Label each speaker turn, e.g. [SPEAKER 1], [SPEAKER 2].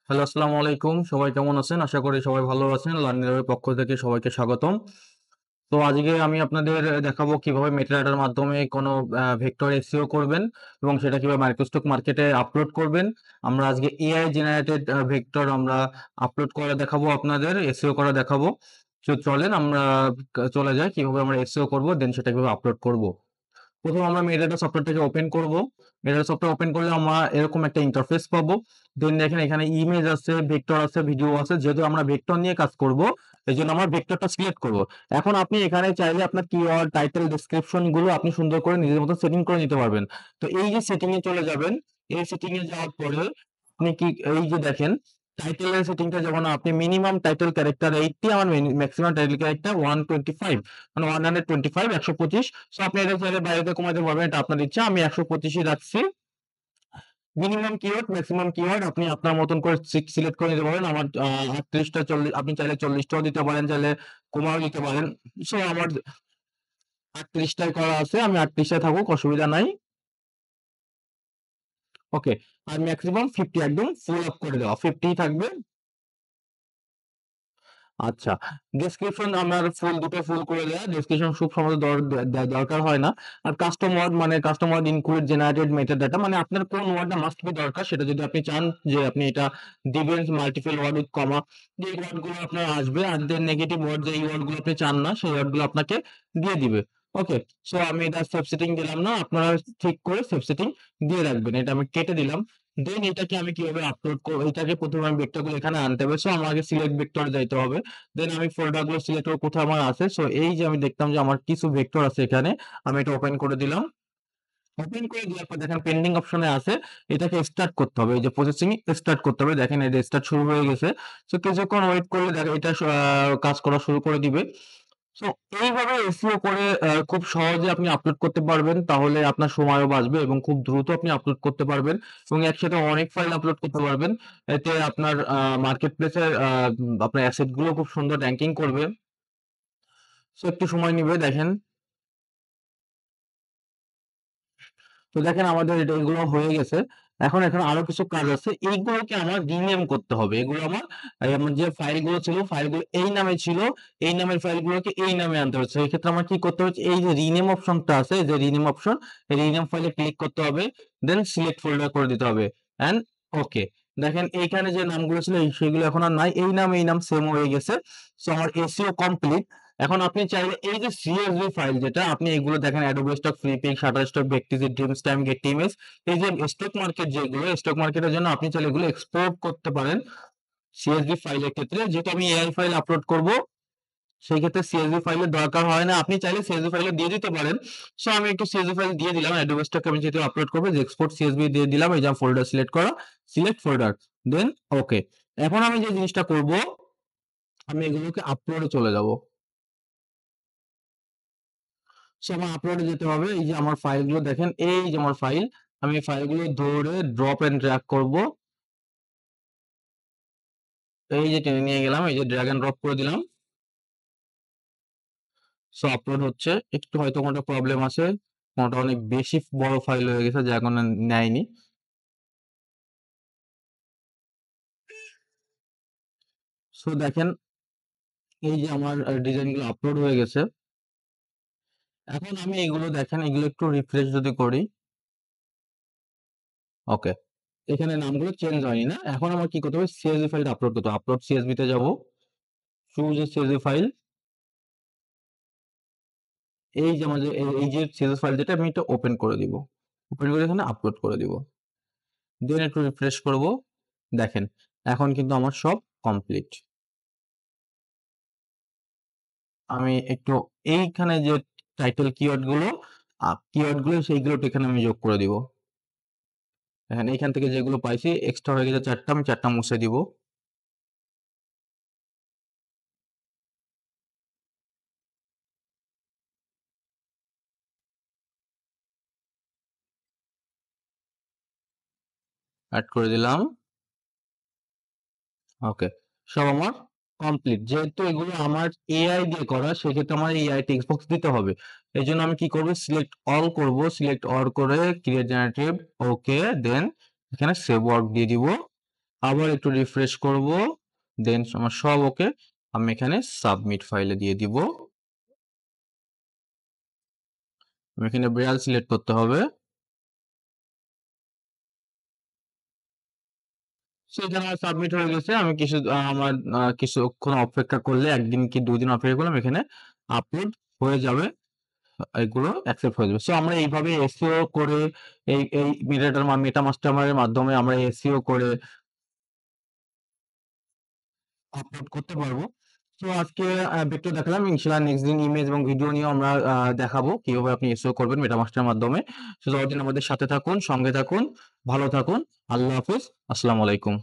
[SPEAKER 1] Hello, আসসালামু আলাইকুম। সবাই কেমন আছেন? আশা করি সবাই ভালো আছেন। লার্নিং এর পক্ষ থেকে সবাইকে স্বাগতম। তো আজকে আমি আপনাদের দেখাবো কিভাবে মেটাডাটার মাধ্যমে কোনো ভেক্টর এসইও করবেন এবং সেটা কিভাবে মাইক্রোস্টক মার্কেটে আপলোড করবেন। আমরা আজকে এআই জেনারেটেড ভেক্টর আমরা আপলোড করে দেখাবো আপনাদের, এসইও করা দেখাবো। তো চলেন আমরা চলে যাই কিভাবে আমরা এসইও করব, দেন সেটা কিভাবে আপলোড করব। প্রথমে আমরা মেটাডাটা সফটওয়্যারটাকে ওপেন করব। মেটাডাটা সফটওয়্যার ওপেন করলে আমরা এরকম একটা ইন্টারফেস পাবো। দেন দেখেন এখানে ইমেজ আছে, ভেক্টর আছে, ভিডিও আছে। যেহেতু আমরা ভেক্টর নিয়ে কাজ করব, এজন্য আমরা ভেক্টরটা সিলেক্ট করব। এখন আপনি এখানে চাইলে আপনার কিওয়ার্ড, টাইটেল, ডেসক্রিপশন গুলো আপনি সুন্দর করে নিজের মতো সেটিং করে নিতে পারবেন। তো এই যে সেটিং এ চলে যাবেন, এই সেটিং এ যাওয়ার পরে আপনি কি এই যে দেখেন টাইটেলের সেটিংটা যখন আপনি মিনিমাম টাইটেল ক্যারেক্টার 80, আমার ম্যাক্সিমাম টাইটেল ক্যারেক্টার 125, মানে 125, 125। সো আপনি এটা চাইলে বাইরে কমাতে পারবেন, এটা আপনার ইচ্ছা। আমি 125ই রাখছি। মিনিমাম কিওয়ার্ড, ম্যাক্সিমাম কিওয়ার্ড আপনি আপনার মতন করে সিলেক্ট করে নিতে পারেন। আমার 38টা 40, আপনি চাইলে 40টাও দিতে পারেন, চাইলে কমাও দিতে পারেন। সো আমার 38টাই করা আছে, আমি 38টায় থাকুক, অসুবিধা নাই। ওকে। আর ম্যাক্সিমাম 50, একদম ফুল আপ করে দেওয়া 50 থাকবে। আচ্ছা, ডেসক্রিপশন আমার দুটো ফুল করে দেয়া। ডেসক্রিপশন খুব সহজে দরকার হয় না। আর কাস্টম ওয়ার্ড, মানে custom word include generated metadata, মানে আপনার কোন ওয়ার্ডটা মাস্ট বি দরকার সেটা যদি আপনি চান যে আপনি এটা দিবেন মাল্টিপল ওয়ার্ড উইথ কমা, যে ওয়ার্ড গুলো আপনার আসবে, আর দেন নেগেটিভ ওয়ার্ড যে ওয়ার্ড গুলো আপনি চান না সেই ওয়ার্ড গুলো আপনাকে দিয়ে দিবে। ওকে। সো আমি এটা সেভ সেটিং দিলাম না, আপনারা ঠিক করে সেভ সেটিং দিয়ে রাখবেন। এটা আমি কেটে দিলাম। দেন এটাকে আমি কিভাবে আপলোড করব, এটাকে প্রথমে আমি ভেক্টরগুলো এখানে আনতে হবে। সো আমাকে সিলেক্ট ভেক্টর যাইতে হবে। দেন আমি ফোল্ডার গুলো সিলেক্ট করব কোথায় আমার আছে। সো এই যে আমি দেখতাম যে আমার কিছু ভেক্টর আছে এখানে, আমি এটা ওপেন করে দিলাম। ওপেন করে দেওয়ার পর দেখেন পেন্ডিং অপশনে আছে, এটাকে স্টার্ট করতে হবে। এই যে প্রসেসিং স্টার্ট করতে হবে, দেখেন এটা স্টার্ট শুরু হয়ে গেছে। সো কিছুক্ষণ ওয়েট করলে দেখেন এটা কাজ করা শুরু করে দিবে। সো এইভাবে এসইও করে খুব সহজে আপনি আপলোড করতে পারবেন। তাহলে আপনার সময়ও বাঁচবে এবং খুব দ্রুত আপনি আপলোড করতে পারবেন এবং একসাথে অনেক ফাইল আপলোড করতে পারবেন। এতে আপনার মার্কেট প্লেসে আপনার অ্যাসেট গুলো খুব সুন্দর র‍্যাংকিং করবে। সো একটু সময় নিবে দেখেন। তো দেখেন আমাদের এগুলো হয়ে গেছে। এখন এখানে আরো কিছু কাজ আছে। এইগুলোকে আমার রিনেম করতে হবে। এগুলো আমার যে ফাইলগুলো ছিল, ফাইলগুলো এই নামে ছিল, এই নামের ফাইলগুলোকে এই নামে আনতে হচ্ছে। এক্ষেত্রে আমার কি করতে হচ্ছে, এই যে রিনেম অপশনটা আছে, এই যে রিনেম অপশন, এই রিনেম ফাইলে ক্লিক করতে হবে। দেন সিলেক্ট ফোল্ডার করে দিতে হবে। And okay. দেখেন এইখানে যে নামগুলো ছিল সেগুলো এখন আর নাই। এই নাম সেম হয়ে গেছে। সো আমার এসইও কমপ্লিট। এখন আপনি চাইলে এই যে CSV ফাইল, যেটা আপনি এগুলো দেখেন Adobe stock, flipping, Shutterstock, Vecteezy, Dreamstime, get image, এই যে স্টক মার্কেট, যেগুলো স্টক মার্কেটের জন্য আপনি চাইলে এগুলো এক্সপোর্ট করতে পারেন CSV ফাইলের ক্ষেত্রে। যেহেতু আমি এআই ফাইল আপলোড করব, সেই ক্ষেত্রে CSV ফাইলের দরকার হয় না। আপনি চাইলে CSV ফাইলে দিয়ে দিতে পারেন। সো আমি একটু CSV ফাইল দিয়ে দিলাম। অ্যাডোবে স্টক আমি যেহেতু আপলোড করব, যে এক্সপোর্ট CSV দিয়ে দিলাম। এই যে ফোল্ডার সিলেক্ট করা, সিলেক্ট ফোল্ডার, দেন ওকে। এখন আমি যে জিনিসটা করব, আমি এগুলোকে আপলোডে চলে যাব। সো আমার আপলোডে যেতে হবে। এই যে আমার ফাইলগুলো দেখেন, এই যে আমার ফাইল, আমি এই ফাইলগুলো ধরে ড্রপ এন্ড ড্র্যাগ করব। এই যে টেনে নিয়ে গেলাম, এই যে ড্র্যাগ এন্ড ড্রপ করে দিলাম। সো আপলোড হচ্ছে। একটু হয়তো কোনটা প্রবলেম আছে, কোনটা অনেক বেশি বড় ফাইল হয়ে গেছে যার কারণে নেয়নি। সো দেখেন এই যে আমার ডিজাইন গুলো আপলোড হয়ে গেছে। এখন আমি এগুলো দেখেন, এগুলো একটু রিফ্রেশ যদি করি, ওকে, এখানে নামগুলো চেঞ্জ হয়নি না। এখন আমার কি করতে হবে, CSV ফাইলটা আপলোড করতে হবে। আপলোড CSV তে যাব, চুজ এ CSV ফাইল। এই যে আমাদের এই যে CSV ফাইল, যেটা আমি এটা ওপেন করে দিব। ওপেন করে এখানে আপলোড করে দিব। দেন একটু রিফ্রেশ করব। দেখেন এখন কিন্তু আমার সব কমপ্লিট। আমি একটু এইখানে যে টাইটেল কিওয়ার্ড গুলো সেইগুলো এখানে আমি যোগ করে দিব। দেখেন এইখান থেকে যেগুলো পাইছি এক্সট্রা হয়ে গেছে 4টা, আমি 4টা মুছে দিব। অ্যাড করে দিলাম। ওকে। সব আমার কমপ্লিট। যেহেতু এগুলো আমার এআই দিয়ে করা, সেক্ষেত্রে আমার এআই টেক্সট বক্স দিতে হবে। এজন্য আমি কি করব, সিলেক্ট অল করব। সিলেক্ট অল করে ক্রিয়েট জেনারেটিভ, ওকে, দেন এখানে সেভ ওয়ার্ক দিয়ে দিব। আবার একটু রিফ্রেশ করব, দেন আমার সব ওকে। আমি এখানে সাবমিট ফাইলে দিয়ে দিব। আমি এখানে বিড়াল সিলেক্ট করতে হবে। সেখানে আমার সাবমিট হয়ে গেছে। আমি আমার কিছুক্ষণ অপেক্ষা করলে ১ দিন কি ২ দিন অপেক্ষা করলাম, এখানে আপলোড হয়ে যাবে। এগুলো অ্যাকসেপ্ট হয়ে যাবে। সো আমরা এইভাবে এসইও করে এই মেটামাস্টার এর মাধ্যমে আমরা এসইও করে আপলোড করতে পারবো। তো আজকে ভেক্টর দেখালাম। ইনশাআল্লাহ নেক্সট দিন ইমেজ এবং ভিডিও নিয়েও আমরা দেখাবো কিভাবে আপনি এসইও করবেন মেটামাস্টার এর মাধ্যমে। সো ততদিন আমাদের সাথে থাকুন, সঙ্গে থাকুন, ভালো থাকুন। আল্লাহ হাফেজ। আসসালামু আলাইকুম।